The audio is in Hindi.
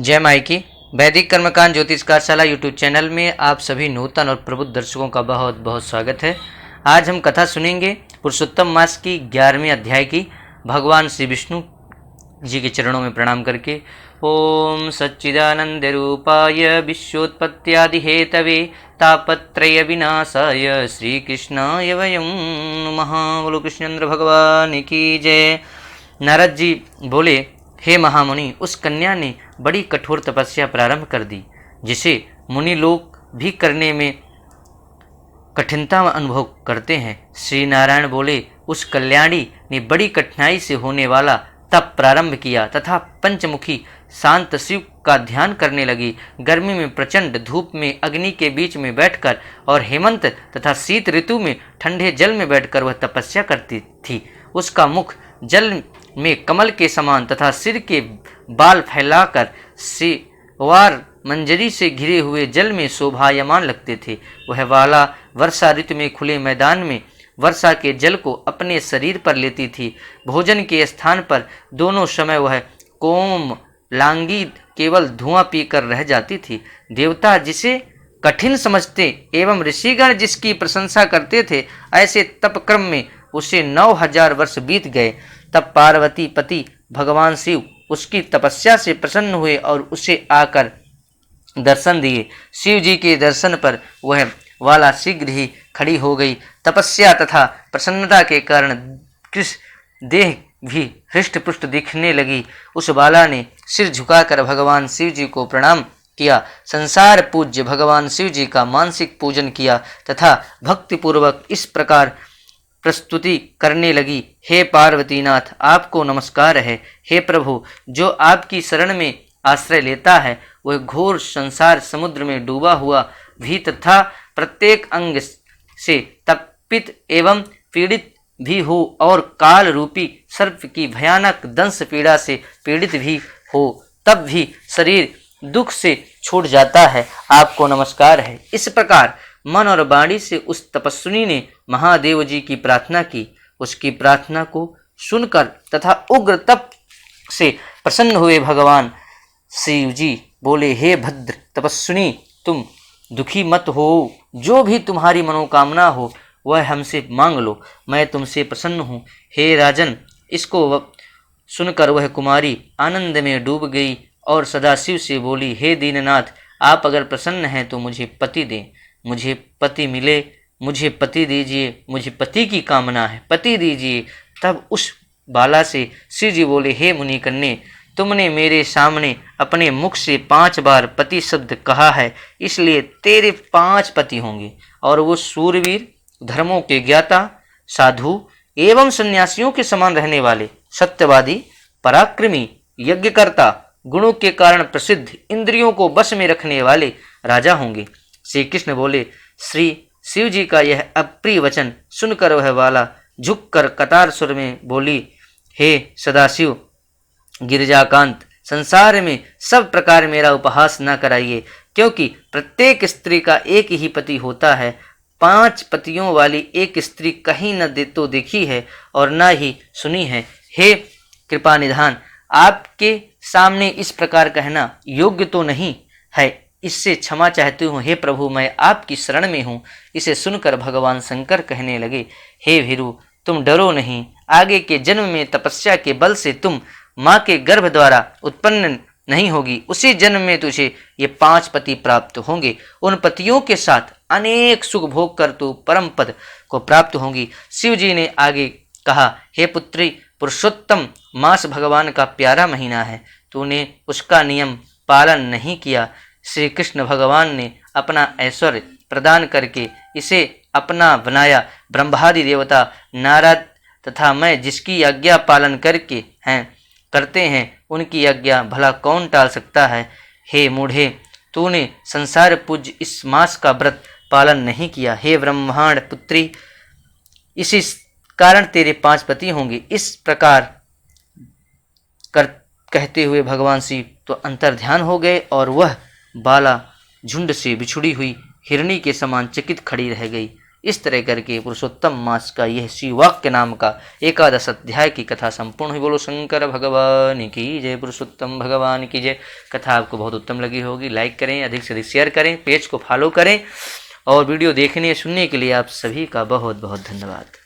जय माई की। वैदिक कर्मकांड ज्योतिष कार्यशाला यूट्यूब चैनल में आप सभी नूतन और प्रबुद्ध दर्शकों का बहुत बहुत स्वागत है। आज हम कथा सुनेंगे पुरुषोत्तम मास की 11वें अध्याय की। भगवान श्री विष्णु जी के चरणों में प्रणाम करके ओम सच्चिदानंद रूपाय विश्वोत्पत्त्यादि हेतवे तापत्रय विनाशाय श्री कृष्णाय वयं नमः। बोलो कृष्णेंद्र भगवान की जय। नारद जी बोले, हे महामुनि, उस कन्या ने बड़ी कठोर तपस्या प्रारंभ कर दी जिसे मुनि लोग भी करने में कठिनता अनुभव करते हैं। श्री नारायण बोले, उस कल्याणी ने बड़ी कठिनाई से होने वाला तप प्रारंभ किया तथा पंचमुखी शांत शिव का ध्यान करने लगी। गर्मी में प्रचंड धूप में अग्नि के बीच में बैठकर और हेमंत तथा शीत ऋतु में ठंडे जल में बैठकर वह तपस्या करती थी। उसका मुख जल में कमल के समान तथा सिर के बाल फैलाकर सेवार मंजरी से घिरे हुए जल में शोभायमान लगते थे। वह वाला वर्षा ऋतु में खुले मैदान में वर्षा के जल को अपने शरीर पर लेती थी। भोजन के स्थान पर दोनों समय वह कोम लांगी केवल धुआं पीकर रह जाती थी। देवता जिसे कठिन समझते एवं ऋषिगण जिसकी प्रशंसा करते थे, ऐसे तपक्रम में उसे 9000 वर्ष बीत गए। तब पार्वती पति भगवान शिव उसकी तपस्या से प्रसन्न हुए और उसे आकर दर्शन दिए। शिव जी के दर्शन पर वह वाला शीघ्र ही खड़ी हो गई। तपस्या तथा प्रसन्नता के कारण कृष्ण देह भी हृष्ट पुष्ट दिखने लगी। उस बाला ने सिर झुकाकर भगवान शिव जी को प्रणाम किया। संसार पूज्य भगवान शिव जी का मानसिक पूजन किया तथा भक्तिपूर्वक इस प्रकार प्रस्तुति करने लगी, हे पार्वतीनाथ, आपको नमस्कार है। हे प्रभु, जो आपकी शरण में आश्रय लेता है वह घोर संसार समुद्र में डूबा हुआ भी तथा प्रत्येक अंग से तपित एवं पीड़ित भी हो और काल रूपी सर्प की भयानक दंश पीड़ा से पीड़ित भी हो, तब भी शरीर दुख से छूट जाता है। आपको नमस्कार है। इस प्रकार मन और वाणी से उस तपस्विनी ने महादेव जी की प्रार्थना की। उसकी प्रार्थना को सुनकर तथा उग्र तप से प्रसन्न हुए भगवान शिव जी बोले, हे भद्र तपस्विनी, तुम दुखी मत हो। जो भी तुम्हारी मनोकामना हो वह हमसे मांग लो, मैं तुमसे प्रसन्न हूँ। हे राजन, इसको सुनकर वह कुमारी आनंद में डूब गई और सदाशिव से बोली, हे दीननाथ, आप अगर प्रसन्न हैं तो मुझे पति दें, मुझे पति मिले, मुझे पति दीजिए, मुझे पति की कामना है, पति दीजिए। तब उस बाला से शिव जी बोले, हे मुनि कन्ये, तुमने मेरे सामने अपने मुख से 5 बार पति शब्द कहा है, इसलिए तेरे 5 पति होंगे और वो सूरवीर, धर्मों के ज्ञाता, साधु एवं सन्यासियों के समान रहने वाले, सत्यवादी, पराक्रमी, यज्ञकर्ता, गुणों के कारण प्रसिद्ध, इंद्रियों को बस में रखने वाले राजा होंगे। श्री कृष्ण बोले, श्री शिव जी का यह अप्रिय वचन सुनकर वह वाला झुककर कतार सुर में बोली, हे सदाशिव गिरिजाकांत, संसार में सब प्रकार मेरा उपहास न कराइए, क्योंकि प्रत्येक स्त्री का एक ही पति होता है। 5 पतियों वाली एक स्त्री कहीं न तो देखी है और न ही सुनी है। हे कृपा निधान, आपके सामने इस प्रकार कहना योग्य तो नहीं है, इससे क्षमा चाहती हूँ। हे प्रभु, मैं आपकी शरण में हूँ। इसे सुनकर भगवान शंकर कहने लगे, हे भीरु, तुम डरो नहीं। आगे के जन्म में तपस्या के बल से तुम माँ के गर्भ द्वारा उत्पन्न नहीं होगी। उसी जन्म में तुझे ये 5 पति प्राप्त होंगे। उन पतियों के साथ अनेक सुख भोग कर तू परम पद को प्राप्त होंगी। शिव जी ने आगे कहा, हे पुत्री, पुरुषोत्तम मास भगवान का प्यारा महीना है, तूने उसका नियम पालन नहीं किया। श्री कृष्ण भगवान ने अपना ऐश्वर्य प्रदान करके इसे अपना बनाया। ब्रह्मादि देवता नारद तथा मैं जिसकी आज्ञा पालन करते हैं उनकी आज्ञा भला कौन टाल सकता है। हे मूढ़े, तूने संसार पूज्य इस मास का व्रत पालन नहीं किया। हे ब्रह्मांड पुत्री, इसी कारण तेरे 5 पति होंगे। इस प्रकार कहते हुए भगवान शिव तो अंतर ध्यान हो गए और वह बाला झुंड से बिछुड़ी हुई हिरणी के समान चकित खड़ी रह गई। इस तरह करके पुरुषोत्तम मास का यह शिववाक्य नाम का 11 अध्याय की कथा संपूर्ण हुई। बोलो शंकर भगवान की जय, पुरुषोत्तम भगवान की जय। कथा आपको बहुत उत्तम लगी होगी, लाइक करें, अधिक से अधिक शेयर करें, पेज को फॉलो करें और वीडियो देखने सुनने के लिए आप सभी का बहुत बहुत धन्यवाद।